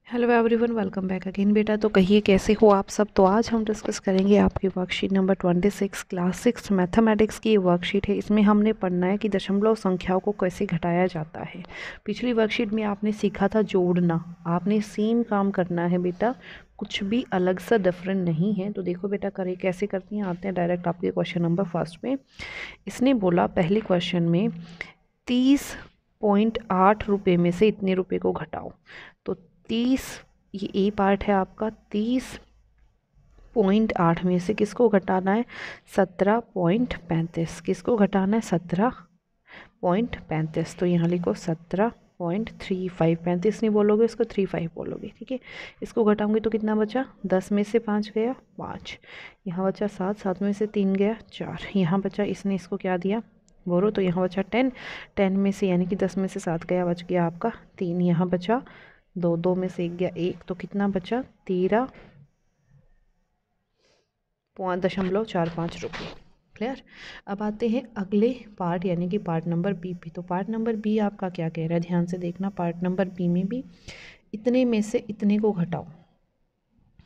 Hello everyone, welcome back again. बेटा तो कहिए कैसे हो आप सब। तो आज हम डिस्कस करेंगे आपकी वर्कशीट नंबर 26 क्लास 6 मैथमेटिक्स की वर्कशीट है। इसमें हमने पढ़ना है कि दशमलव संख्याओं को कैसे घटाया जाता है। पिछली वर्कशीट में आपने सीखा था जोड़ना, आपने सेम काम करना है बेटा, कुछ भी अलग सा डिफरेंट नहीं है। तो देखो बेटा करे कैसे करती हैं, आते हैं डायरेक्ट आपके क्वेश्चन नंबर फर्स्ट में। इसने बोला पहले क्वेश्चन में 30.8 रुपये में से इतने रुपये को घटाओ। तो 30, ये ए पार्ट है आपका। 30.8 में से किसको घटाना है? 17.35। किसको घटाना है? 17.35। तो यहाँ लिखो 17.35। 35 नहीं बोलोगे, इसको 35 बोलोगे, ठीक है। इसको घटाऊंगी तो कितना बचा? 10 में से 5 गया 5, यहाँ बचा 7, 7 में से 3 गया 4, यहाँ बचा, इसने इसको क्या दिया बोलो, तो यहाँ बचा 10, 10 में से यानी कि 10 में से 7 गया, बच गया आपका 3, यहाँ बचा 2, 2 में से 1 गया 1, तो कितना बचा? 13.45 रुपये। क्लियर। अब आते हैं अगले पार्ट यानी कि पार्ट नंबर बी पे। तो पार्ट नंबर बी आपका क्या कह रहा है, ध्यान से देखना। पार्ट नंबर बी में भी इतने में से इतने को घटाओ,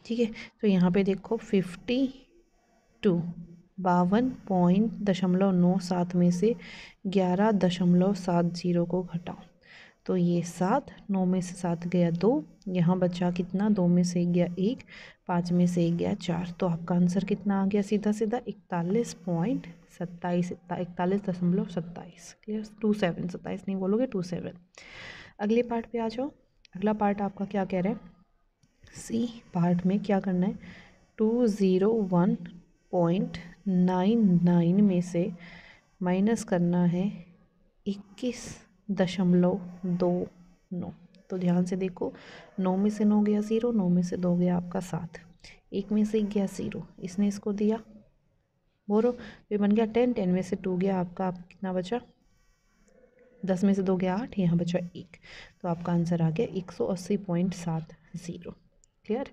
ठीक है। तो यहाँ पे देखो 52.97 में से 11.70 को घटाओ। तो ये 7, 9 में से 7 गया 2, यहाँ बचा कितना? 2 में से 1 गया 1, 5 में से 1 गया 4। तो आपका आंसर कितना आ गया? सीधा सीधा 41.27, 41.27। क्लियर। 27, 27 नहीं बोलोगे, 27। अगले पार्ट पे आ जाओ। अगला पार्ट आपका क्या कह रहा है? सी पार्ट में क्या करना है? 201.99 में से माइनस करना है 21.29। तो ध्यान से देखो, 9 में से 9 गया 0, 9 में से 2 गया आपका 7, 1 में से 1 गया 0, इसने इसको दिया बोलो, ये बन गया 10, 10 में से 2 गया आपका, आप कितना बचा? 10 में से 2 गया 8, यहाँ बचा 1। तो आपका आंसर आ गया 180.70। क्लियर।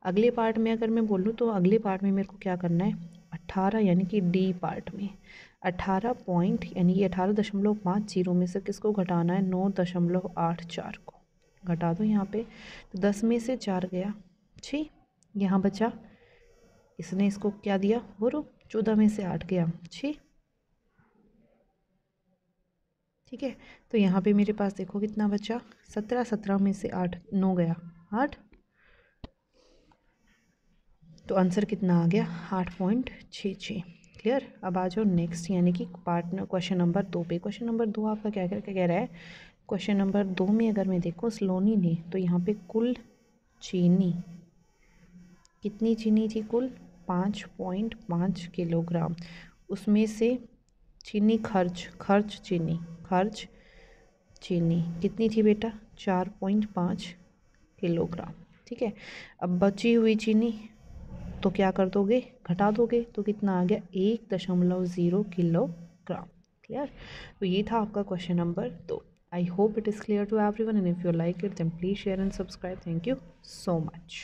अगले पार्ट में अगर मैं बोलूँ तो अगले पार्ट में मेरे को क्या करना है? 18 यानी कि डी पार्ट में 18 पॉइंट यानी कि 18.50 में से किसको घटाना है? 9.84 को घटा दो यहाँ पे। तो 10 में से 4 गया 6, यहाँ बचा, इसने इसको क्या दिया बोलो? 14 में से 8 गया 6, ठीक है। तो यहाँ पे मेरे पास देखो कितना बचा? 17, 17 में से 8, 9 गया 8, तो आंसर कितना आ गया? 8.66। क्लियर। अब आ जाओ नेक्स्ट यानी कि पार्ट क्वेश्चन नंबर 2 पे। क्वेश्चन नंबर 2 आपका क्या कह रहा है? क्वेश्चन नंबर 2 में अगर मैं देखूँ सलोनी ने, तो यहाँ पे कुल चीनी, कितनी चीनी थी? कुल 5.5 किलोग्राम। उसमें से चीनी खर्च चीनी कितनी थी बेटा? 4.5 किलोग्राम, ठीक है। अब बची हुई चीनी तो क्या कर दोगे? घटा दोगे। तो कितना आ गया? 1.0 किलोग्राम। क्लियर। तो ये था आपका question number 2। I hope it is clear to everyone, and if you like it then please share and subscribe. Thank you so much.